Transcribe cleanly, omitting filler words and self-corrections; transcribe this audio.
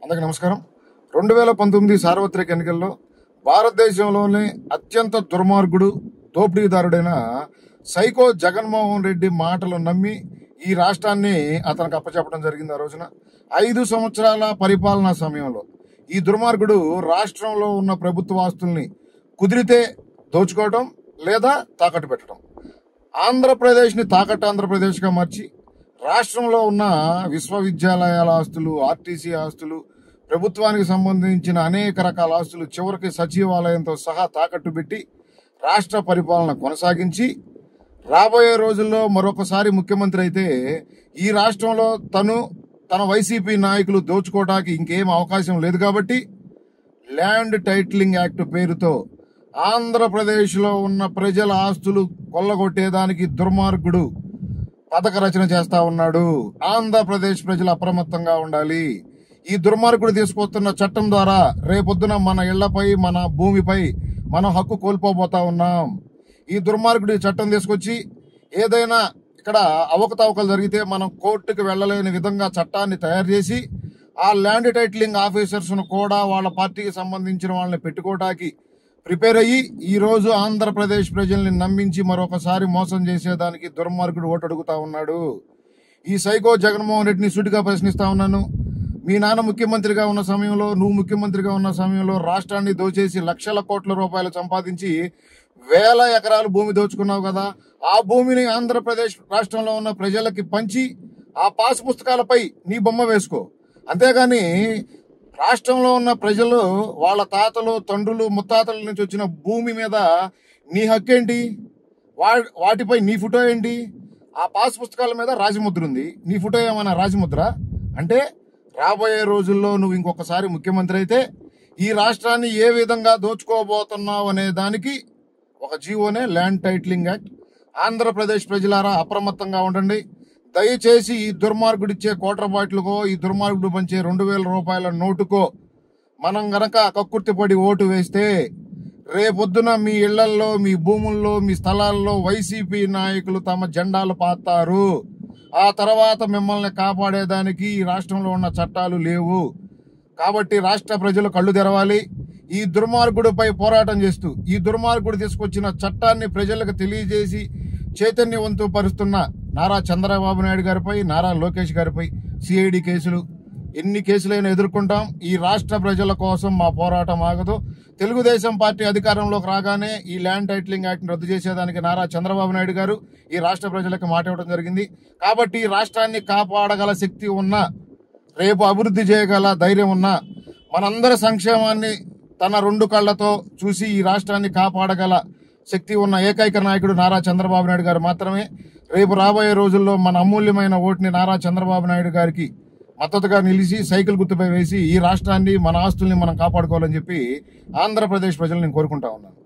అందరికీ నమస్కారం. 2019 సార్వత్రిక ఎన్నికల్లో భారతదేశంలోనే అత్యంత దుర్మార్గుడు, దోపిడీదారుడైన సైకో జగన్మోహన్ రెడ్డి మాటలు నమ్మి ఈ రాష్ట్రాన్ని అతనికి అప్పచెప్పడం జరిగింది. ఆ రోజున 5 సంవత్సరాల పరిపాలనా సమయంలో ఈ దుర్మార్గుడు రాష్ట్రంలో ఉన్న ప్రభుత్వ ఆస్తుల్ని కుదిరితే దోచుకోవడం లేదా తాకట్టు పెట్టడం, ఆంధ్రప్రదేశ్ని తాకట్టు ఆంధ్రప్రదేశ్గా మార్చి రాష్ట్రంలో ఉన్న విశ్వవిద్యాలయాల ఆస్తులు, ఆర్టీసీ ఆస్తులు, ప్రభుత్వానికి సంబంధించిన అనేక రకాల ఆస్తులు చివరికి సచివాలయంతో సహా తాకట్టు పెట్టి రాష్ట్ర పరిపాలన కొనసాగించి రాబోయే రోజుల్లో మరొకసారి ముఖ్యమంత్రి అయితే ఈ రాష్ట్రంలో తన వైసీపీ నాయకులు దోచుకోవడానికి ఇంకేం అవకాశం లేదు కాబట్టి ల్యాండ్ టైటిలింగ్ యాక్ట్ పేరుతో ఆంధ్రప్రదేశ్లో ఉన్న ప్రజల ఆస్తులు కొల్లగొట్టేదానికి దుర్మార్గుడు పథక రచన చేస్తా ఉన్నాడు. ఆంధ్రప్రదేశ్ ప్రజలు అప్రమత్తంగా ఉండాలి. ఈ దుర్మార్గుడు తీసుకొస్తున్న చట్టం ద్వారా రేపొద్దున మన ఇళ్లపై, మన భూమిపై మనం హక్కు కోల్పోబోతా ఉన్నాం. ఈ దుర్మార్గుడు చట్టం తీసుకొచ్చి ఏదైనా ఇక్కడ అవకతవకలు జరిగితే మనం కోర్టుకు వెళ్లలేని విధంగా చట్టాన్ని తయారు చేసి ఆ ల్యాండ్ టైటిలింగ్ ఆఫీసర్స్ ను కూడా వాళ్ళ పార్టీకి సంబంధించిన వాళ్ళని పెట్టుకోవడానికి ప్రిపేర్ అయ్యి ఈ రోజు ఆంధ్రప్రదేశ్ ప్రజల్ని నమ్మించి మరొకసారి మోసం చేసేదానికి దుర్మార్గుడు ఓటు అడుగుతా ఉన్నాడు. ఈ సైకో జగన్మోహన్ రెడ్డిని సూటిగా ప్రశ్నిస్తా ఉన్నాను. మీ నాన్న ముఖ్యమంత్రిగా ఉన్న సమయంలో, నువ్వు ముఖ్యమంత్రిగా ఉన్న సమయంలో రాష్ట్రాన్ని దోచేసి లక్షల కోట్ల రూపాయలు సంపాదించి వేల ఎకరాలు భూమి దోచుకున్నావు కదా. ఆ భూమిని ఆంధ్రప్రదేశ్ రాష్ట్రంలో ఉన్న ప్రజలకి పంచి ఆ పాస్ పుస్తకాలపై నీ బొమ్మ వేసుకో. అంతేగాని రాష్ట్రంలో ఉన్న ప్రజలు వాళ్ళ తాతలు, తండ్రులు, ముత్తాతల నుంచి వచ్చిన భూమి మీద నీ హక్కేంటి? వాటిపై నీ ఫోటో ఏంటి? ఆ పాస్ పుస్తకాల మీద రాజముద్ర ఉంది, నీ ఫోటో ఏమైనా రాజముద్ర? అంటే రాబోయే రోజుల్లో నువ్వు ఇంకొకసారి ముఖ్యమంత్రి అయితే ఈ రాష్ట్రాన్ని ఏ విధంగా దోచుకోబోతున్నావు అనే దానికి ఒక జీవోనే ల్యాండ్ టైటిలింగ్ యాక్ట్. ఆంధ్రప్రదేశ్ ప్రజలారా అప్రమత్తంగా ఉండండి. దయచేసి ఈ దుర్మార్గుడిచ్చే కోట్ర బాటిల్కో, ఈ దుర్మార్గుడు పంచే 2000 రూపాయల నోటుకో మనం గనక కక్కుర్తిపడి ఓటు వేస్తే రేపొద్దున మీ ఇళ్లల్లో, మీ భూముల్లో, మీ స్థలాల్లో వైసీపీ నాయకులు తమ జెండాలు పాతారు. ఆ తర్వాత మిమ్మల్ని కాపాడేదానికి ఈ రాష్ట్రంలో ఉన్న చట్టాలు లేవు. కాబట్టి రాష్ట్ర ప్రజలు కళ్ళు తెరవాలి. ఈ దుర్మార్గుడిపై పోరాటం చేస్తూ ఈ దుర్మార్గుడు తీసుకొచ్చిన చట్టాన్ని ప్రజలకు తెలియజేసి చైతన్యవంతం పరుస్తున్న నారా చంద్రబాబు నాయుడు గారిపై, నారా లోకేష్ గారిపై సిఐడి కేసులు, ఎన్ని కేసులైనా ఎదుర్కొంటాం. ఈ రాష్ట్ర ప్రజల కోసం మా పోరాటం ఆగదు. తెలుగుదేశం పార్టీ అధికారంలోకి రాగానే ఈ ల్యాండ్ టైటిలింగ్ యాక్ట్ రద్దు చేసేదానికి నారా చంద్రబాబు నాయుడు గారు ఈ రాష్ట్ర ప్రజలకు మాట ఇవ్వడం జరిగింది. కాబట్టి ఈ రాష్ట్రాన్ని కాపాడగల శక్తి ఉన్న, రేపు అభివృద్ధి చేయగల ధైర్యం ఉన్న, మనందరి సంక్షేమాన్ని తన 2 కళ్లతో చూసి ఈ రాష్ట్రాన్ని కాపాడగల శక్తి ఉన్న ఏకైక నాయకుడు నారా చంద్రబాబు నాయుడు గారు మాత్రమే. రేపు రాబోయే రోజుల్లో మన అమూల్యమైన ఓటుని నారా చంద్రబాబు నాయుడు గారికి మద్దతుగా నిలిచి సైకిల్ గుర్తుపై వేసి ఈ రాష్ట్రాన్ని, మన ఆస్తుల్ని మనం కాపాడుకోవాలని చెప్పి ఆంధ్రప్రదేశ్ ప్రజలు నేను కోరుకుంటా ఉన్నాను.